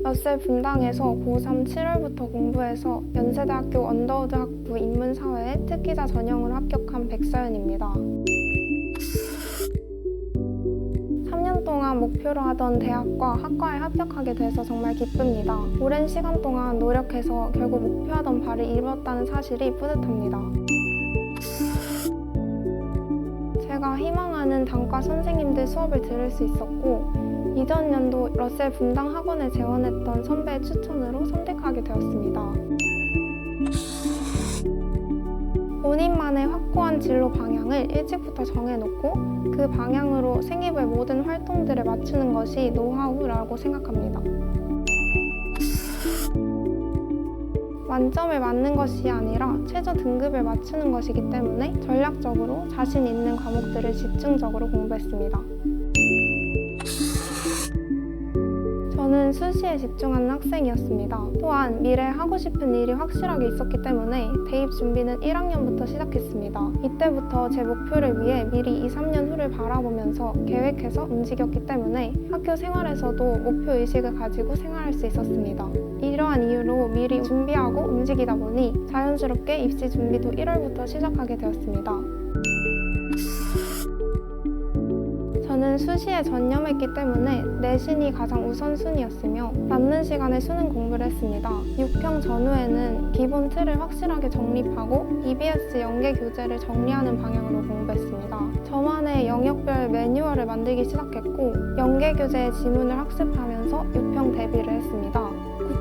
러셀 분당에서 고3 7월부터 공부해서 연세대학교 언더우드 학부 인문사회에 특기자 전형으로 합격한 백서연입니다. 3년 동안 목표로 하던 대학과 학과에 합격하게 돼서 정말 기쁩니다. 오랜 시간 동안 노력해서 결국 목표하던 바를 이루었다는 사실이 뿌듯합니다. 제가 희망하는 단과 선생님들 수업을 들을 수 있었고 이전 연도 러셀 분당 학원에 재원했던 선배의 추천으로 선택하게 되었습니다. 본인만의 확고한 진로 방향을 일찍부터 정해놓고 그 방향으로 생기부의 모든 활동들을 맞추는 것이 노하우라고 생각합니다. 만점을 맞는 것이 아니라 최저 등급을 맞추는 것이기 때문에 전략적으로 자신 있는 과목들을 집중적으로 공부했습니다. 저는 수시에 집중하는 학생이었습니다. 또한 미래에 하고 싶은 일이 확실하게 있었기 때문에 대입 준비는 1학년부터 시작했습니다. 이때부터 제 목표를 위해 미리 2, 3년 후를 바라보면서 계획해서 움직였기 때문에 학교 생활에서도 목표의식을 가지고 생활할 수 있었습니다. 이러한 이유로 미리 준비하고 움직이다 보니 자연스럽게 입시 준비도 1월부터 시작하게 되었습니다. 저는 수시에 전념했기 때문에 내신이 가장 우선순위였으며 남는 시간에 수능 공부를 했습니다. 6평 전후에는 기본 틀을 확실하게 정립하고 EBS 연계 교재를 정리하는 방향으로 공부했습니다. 저만의 영역별 매뉴얼을 만들기 시작했고 연계 교재의 지문을 학습하면서 6평 대비를 했습니다.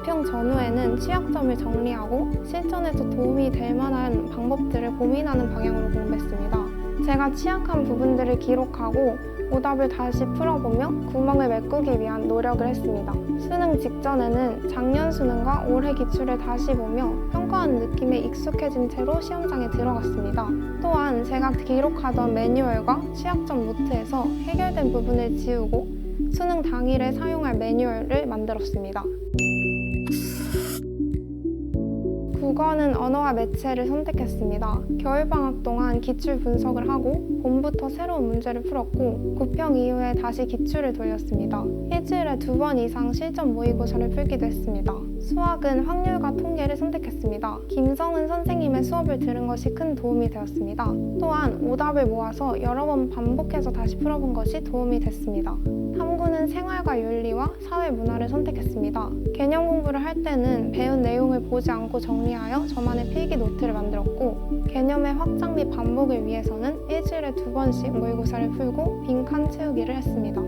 9평 전후에는 취약점을 정리하고 실전에서 도움이 될 만한 방법들을 고민하는 방향으로 공부했습니다. 제가 취약한 부분들을 기록하고 오답을 다시 풀어보며 구멍을 메꾸기 위한 노력을 했습니다. 수능 직전에는 작년 수능과 올해 기출을 다시 보며 평가하는 느낌에 익숙해진 채로 시험장에 들어갔습니다. 또한 제가 기록하던 매뉴얼과 취약점 노트에서 해결된 부분을 지우고 수능 당일에 사용할 매뉴얼을 만들었습니다. 국어는 언어와 매체를 선택했습니다. 겨울방학 동안 기출 분석을 하고 봄부터 새로운 문제를 풀었고 9평 이후에 다시 기출을 돌렸습니다. 일주일에 2번 이상 실전 모의고사를 풀기도 했습니다. 수학은 확률과 통계를 선택했습니다. 김성은 선생님의 수업을 들은 것이 큰 도움이 되었습니다. 또한 오답을 모아서 여러 번 반복해서 다시 풀어본 것이 도움이 됐습니다. 탐구는 생활과 윤리와 사회문화를 선택했습니다. 개념 공부를 할 때는 배운 내용을 보지 않고 정리하여 저만의 필기 노트를 만들었고 개념의 확장 및 반복을 위해서는 일주일에 2번씩 모의고사를 풀고 빈칸 채우기를 했습니다.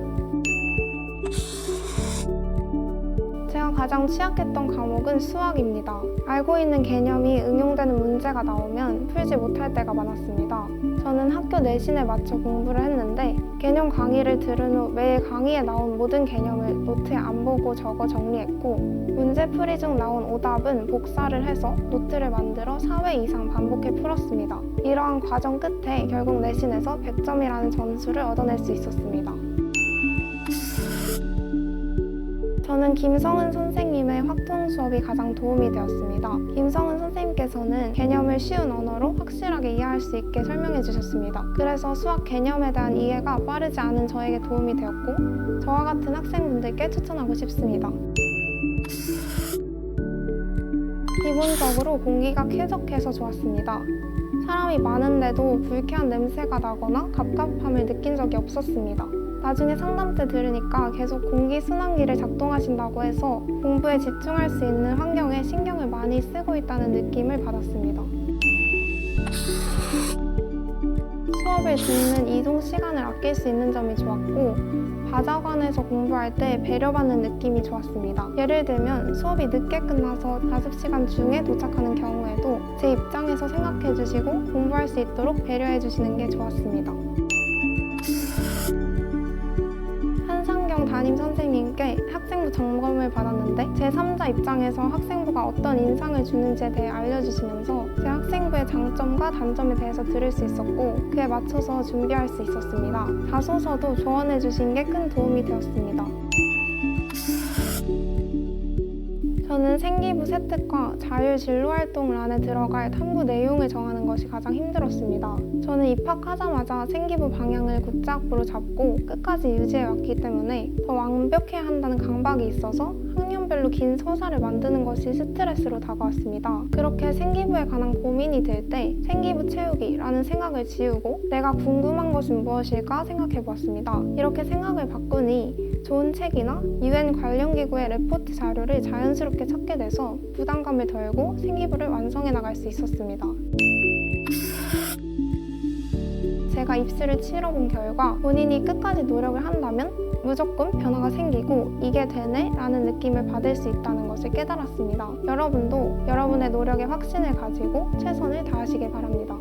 제가 가장 취약했던 과목은 수학입니다. 알고 있는 개념이 응용되는 문제가 나오면 풀지 못할 때가 많았습니다. 저는 학교 내신에 맞춰 공부를 했는데 개념 강의를 들은 후 매일 강의에 나온 모든 개념을 노트에 안 보고 적어 정리했고 문제풀이 중 나온 오답은 복사를 해서 노트를 만들어 4회 이상 반복해 풀었습니다. 이러한 과정 끝에 결국 내신에서 100점이라는 점수를 얻어낼 수 있었습니다. 저는 김성은 선생님의 확통 수업이 가장 도움이 되었습니다. 김성은 선생님께서는 개념을 쉬운 언어로 확실하게 이해할 수 있게 설명해 주셨습니다. 그래서 수학 개념에 대한 이해가 빠르지 않은 저에게 도움이 되었고 저와 같은 학생분들께 추천하고 싶습니다. 기본적으로 공기가 쾌적해서 좋았습니다. 사람이 많은데도 불쾌한 냄새가 나거나 갑갑함을 느낀 적이 없었습니다. 나중에 상담 때 들으니까 계속 공기순환기를 작동하신다고 해서 공부에 집중할 수 있는 환경에 신경을 많이 쓰고 있다는 느낌을 받았습니다. 수업을 듣는 이동 시간을 아낄 수 있는 점이 좋았고 바자관에서 공부할 때 배려받는 느낌이 좋았습니다. 예를 들면 수업이 늦게 끝나서 자습 시간 중에 도착하는 경우에도 제 입장에서 생각해 주시고 공부할 수 있도록 배려해 주시는 게 좋았습니다. 담임 선생님께 학생부 점검을 받았는데 제3자 입장에서 학생부가 어떤 인상을 주는지에 대해 알려주시면서 제 학생부의 장점과 단점에 대해서 들을 수 있었고 그에 맞춰서 준비할 수 있었습니다. 자소서도 조언해 주신 게 큰 도움이 되었습니다. 저는 생기부 세특과 자율 진로 활동을 안에 들어갈 탐구 내용을 정하는 것이 가장 힘들었습니다. 저는 입학하자마자 생기부 방향을 국제학부로 잡고 끝까지 유지해 왔기 때문에 더 완벽해야 한다는 강박이 있어서 학년별 주제별로 긴 서사를 만드는 것이 스트레스로 다가왔습니다. 그렇게 생기부에 관한 고민이 들 때 생기부 채우기라는 생각을 지우고 내가 궁금한 것은 무엇일까 생각해보았습니다. 이렇게 생각을 바꾸니 좋은 책이나 UN 관련 기구의 레포트 자료를 자연스럽게 찾게 돼서 부담감을 덜고 생기부를 완성해 나갈 수 있었습니다. 제가 입시를 치러본 결과 본인이 끝까지 노력을 한다면 무조건 변화가 생기고 이게 되네 라는 느낌을 받을 수 있다는 것을 깨달았습니다. 여러분도 여러분의 노력에 확신을 가지고 최선을 다하시길 바랍니다.